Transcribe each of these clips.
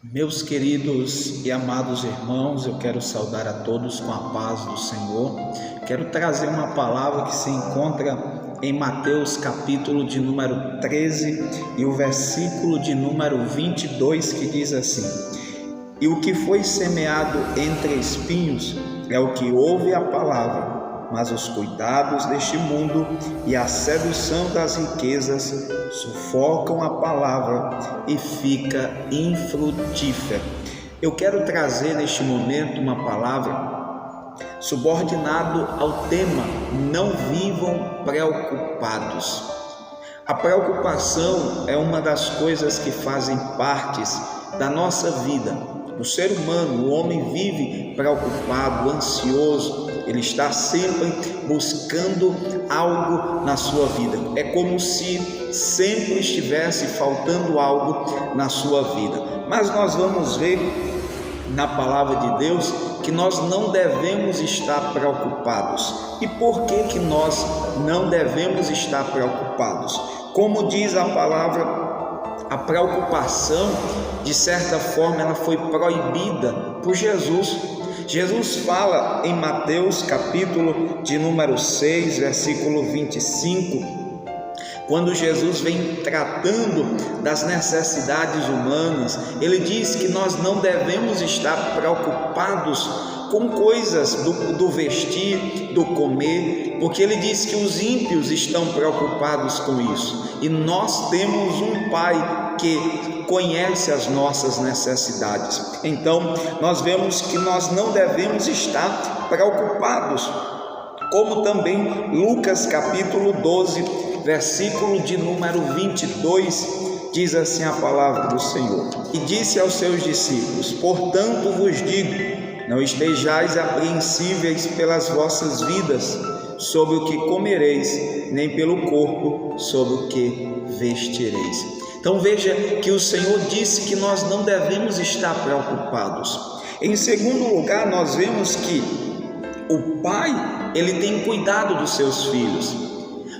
Meus queridos e amados irmãos, eu quero saudar a todos com a paz do Senhor. Quero trazer uma palavra que se encontra em Mateus capítulo de número 13 e o versículo de número 22, que diz assim: E o que foi semeado entre espinhos é o que ouve a palavra, mas os cuidados deste mundo e a sedução das riquezas sufocam a palavra e fica infrutífera. Eu quero trazer neste momento uma palavra subordinado ao tema: não vivam preocupados. A preocupação é uma das coisas que fazem parte da nossa vida. O ser humano, o homem, vive preocupado, ansioso. Ele está sempre buscando algo na sua vida. É como se sempre estivesse faltando algo na sua vida. Mas nós vamos ver na palavra de Deus que nós não devemos estar preocupados. E por que nós não devemos estar preocupados? Como diz a palavra, a preocupação, de certa forma, ela foi proibida por Jesus. Jesus fala em Mateus capítulo de número 6, versículo 25, quando Jesus vem tratando das necessidades humanas, ele diz que nós não devemos estar preocupados com coisas do vestir, do comer, porque ele diz que os ímpios estão preocupados com isso. E nós temos um Pai que conhece as nossas necessidades. Então, nós vemos que nós não devemos estar preocupados. Como também Lucas capítulo 12, versículo de número 22, diz assim a palavra do Senhor: E disse aos seus discípulos: Portanto vos digo, não estejais apreensíveis pelas vossas vidas, sobre o que comereis, nem pelo corpo, sobre o que vestireis. Então veja que o Senhor disse que nós não devemos estar preocupados. Em segundo lugar, nós vemos que o Pai, ele tem cuidado dos seus filhos.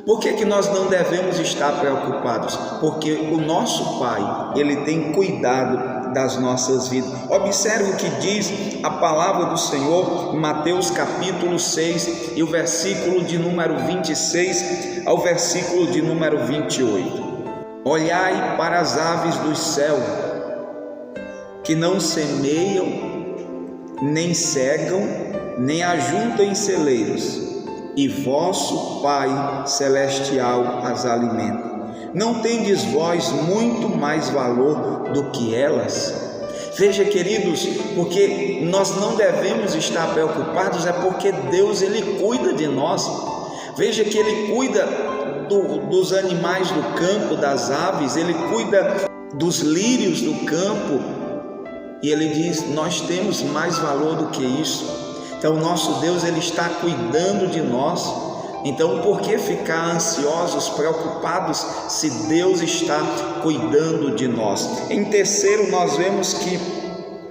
Por que nós não devemos estar preocupados? Porque o nosso Pai, ele tem cuidado das nossas vidas. Observe o que diz a palavra do Senhor em Mateus capítulo 6 e o versículo de número 26 ao versículo de número 28. Olhai para as aves do céu, que não semeiam, nem cegam, nem ajuntam em celeiros, e vosso Pai celestial as alimenta. Não tendes vós muito mais valor do que elas? Veja, queridos, porque nós não devemos estar preocupados, é porque Deus, ele cuida de nós. Veja que ele cuida dos animais do campo, das aves, ele cuida dos lírios do campo, e ele diz: nós temos mais valor do que isso. Então, nosso Deus, ele está cuidando de nós. Então, por que ficar ansiosos, preocupados, se Deus está cuidando de nós? Em terceiro, nós vemos que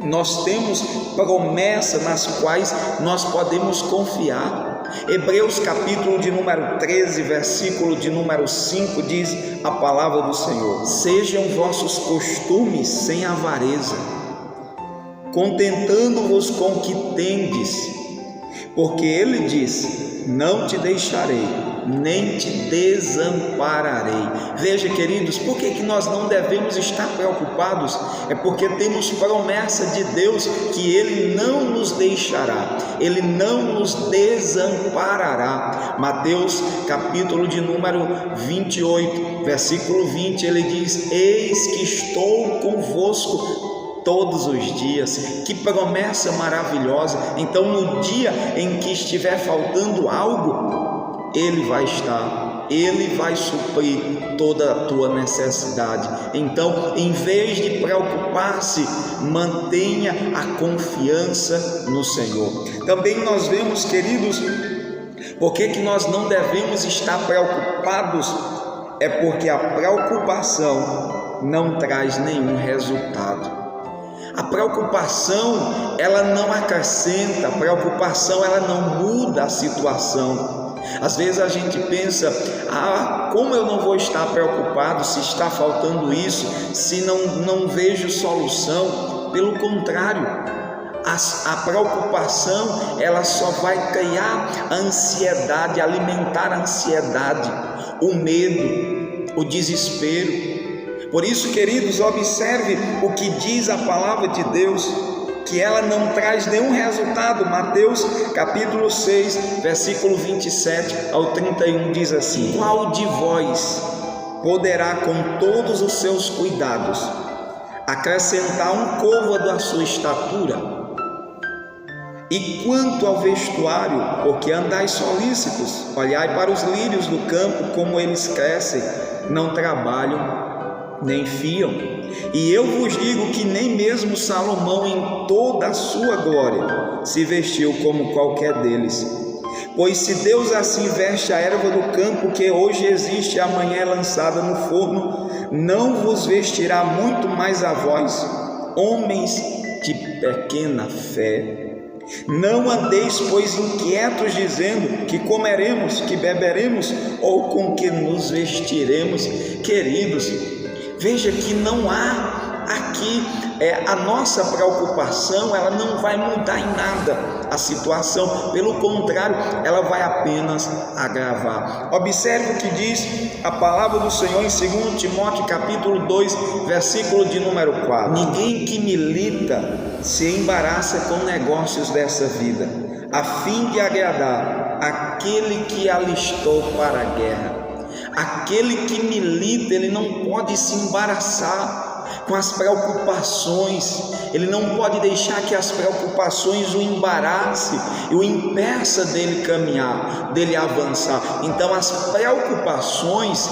nós temos promessas nas quais nós podemos confiar. Hebreus capítulo de número 13, versículo de número 5, diz a palavra do Senhor: Sejam vossos costumes sem avareza, contentando-vos com o que tendes, porque ele diz: não te deixarei, nem te desampararei. Veja, queridos, por que nós não devemos estar preocupados? É porque temos promessa de Deus que ele não nos deixará, ele não nos desamparará. Mateus capítulo de número 28, versículo 20, ele diz: eis que estou convosco todos os dias. Que promessa maravilhosa! Então, no dia em que estiver faltando algo, ele vai estar, ele vai suprir toda a tua necessidade. Então, em vez de preocupar-se, mantenha a confiança no Senhor. Também nós vemos, queridos, por que nós não devemos estar preocupados? É porque a preocupação não traz nenhum resultado. A preocupação, ela não acrescenta, a preocupação, ela não muda a situação. Às vezes a gente pensa: como eu não vou estar preocupado se está faltando isso, se não vejo solução? Pelo contrário, a preocupação, ela só vai criar a ansiedade, alimentar a ansiedade, o medo, o desespero. Por isso, queridos, observe o que diz a palavra de Deus, que ela não traz nenhum resultado. Mateus capítulo 6, versículo 27 ao 31 diz assim: qual de vós poderá com todos os seus cuidados acrescentar um côvado à sua estatura? E quanto ao vestuário, porque andais solícitos, olhai para os lírios do campo, como eles crescem, não trabalham nem fiam. E eu vos digo que nem mesmo Salomão em toda a sua glória se vestiu como qualquer deles. Pois se Deus assim veste a erva do campo, que hoje existe e amanhã é lançada no forno, não vos vestirá muito mais a vós, homens de pequena fé? Não andeis, pois, inquietos, dizendo: que comeremos, que beberemos, ou com que nos vestiremos? Queridos, veja que não há aqui, a nossa preocupação, ela não vai mudar em nada a situação, pelo contrário, ela vai apenas agravar. Observe o que diz a palavra do Senhor em 2 Timóteo capítulo 2, versículo de número 4: ninguém que milita se embaraça com negócios dessa vida, a fim de agradar aquele que alistou para a guerra. Aquele que milita, ele não pode se embaraçar com as preocupações, ele não pode deixar que as preocupações o embarace e o impeça dele caminhar, dele avançar. Então as preocupações,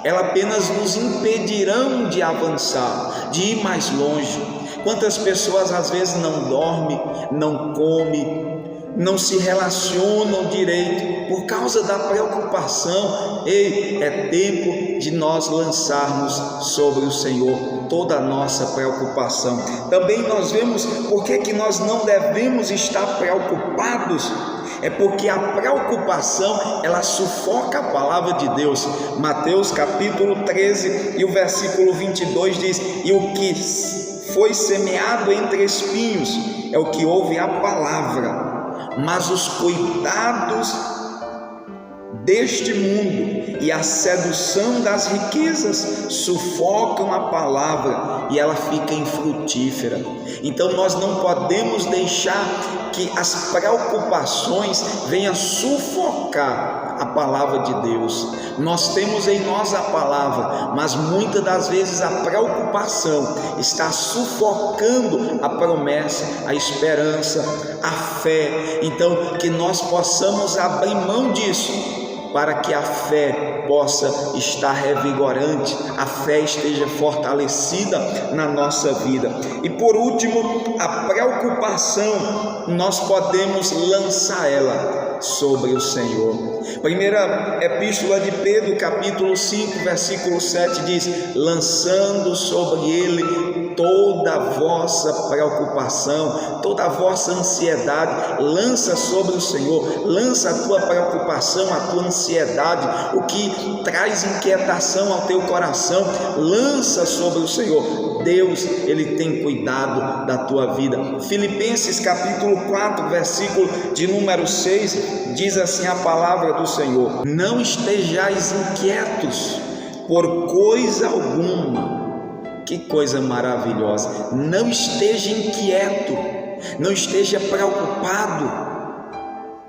elas apenas nos impedirão de avançar, de ir mais longe. Quantas pessoas às vezes não dormem, não comem, não se relacionam direito por causa da preocupação. Ei, é tempo de nós lançarmos sobre o Senhor toda a nossa preocupação. Também nós vemos por que nós não devemos estar preocupados. É porque a preocupação, ela sufoca a palavra de Deus. Mateus capítulo 13 e o versículo 22 diz: e o que foi semeado entre espinhos é o que ouve a palavra, mas os cuidados deste mundo e a sedução das riquezas sufocam a palavra e ela fica infrutífera. Então nós não podemos deixar que as preocupações venham sufocar a palavra de Deus. Nós temos em nós a palavra, mas muitas das vezes a preocupação está sufocando a promessa, a esperança, a fé. Então que nós possamos abrir mão disso, para que a fé possa estar revigorante, a fé esteja fortalecida na nossa vida. E por último, a preocupação, nós podemos lançar ela sobre o Senhor. Primeira epístola de Pedro, capítulo 5, versículo 7 diz: lançando sobre ele toda a vossa preocupação, toda a vossa ansiedade, lança sobre o Senhor, lança a tua preocupação, a tua ansiedade, o que traz inquietação ao teu coração, lança sobre o Senhor. Deus, Ele tem cuidado da tua vida. Filipenses capítulo 4, versículo de número 6, diz assim a palavra do Senhor: não estejais inquietos por coisa alguma. Que coisa maravilhosa! Não esteja inquieto, não esteja preocupado.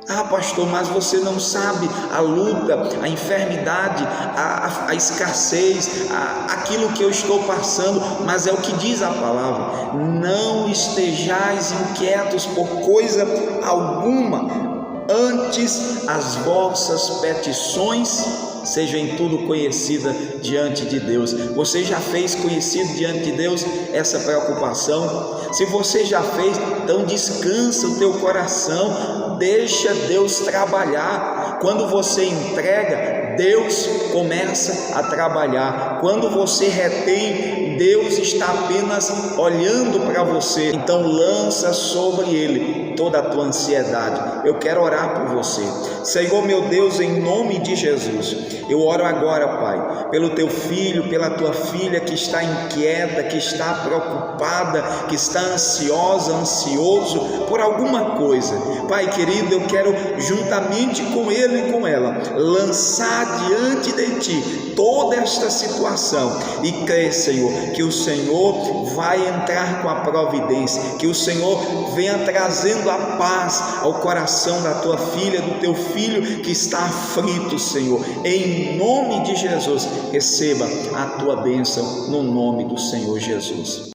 Ah, pastor, mas você não sabe a luta, a enfermidade, a escassez, aquilo que eu estou passando. Mas é o que diz a palavra: não estejais inquietos por coisa alguma, antes as vossas petições sejam em tudo conhecidas diante de Deus. Você já fez conhecido diante de Deus essa preocupação? Se você já fez, então descansa o teu coração, deixa Deus trabalhar. Quando você entrega, Deus começa a trabalhar. Quando você retém, Deus está apenas olhando para você. Então lança sobre Ele toda a tua ansiedade. Eu quero orar por você. Senhor meu Deus, em nome de Jesus, eu oro agora, Pai, pelo teu filho, pela tua filha que está inquieta, que está preocupada, que está ansiosa, ansioso por alguma coisa. Pai querido, eu quero juntamente com ele e com ela lançar diante de ti toda esta situação e crer, Senhor, que o Senhor vai entrar com a providência, que o Senhor venha trazendo a paz ao coração da tua filha, do teu filho que está aflito, Senhor. Em nome de Jesus, receba a tua bênção no nome do Senhor Jesus.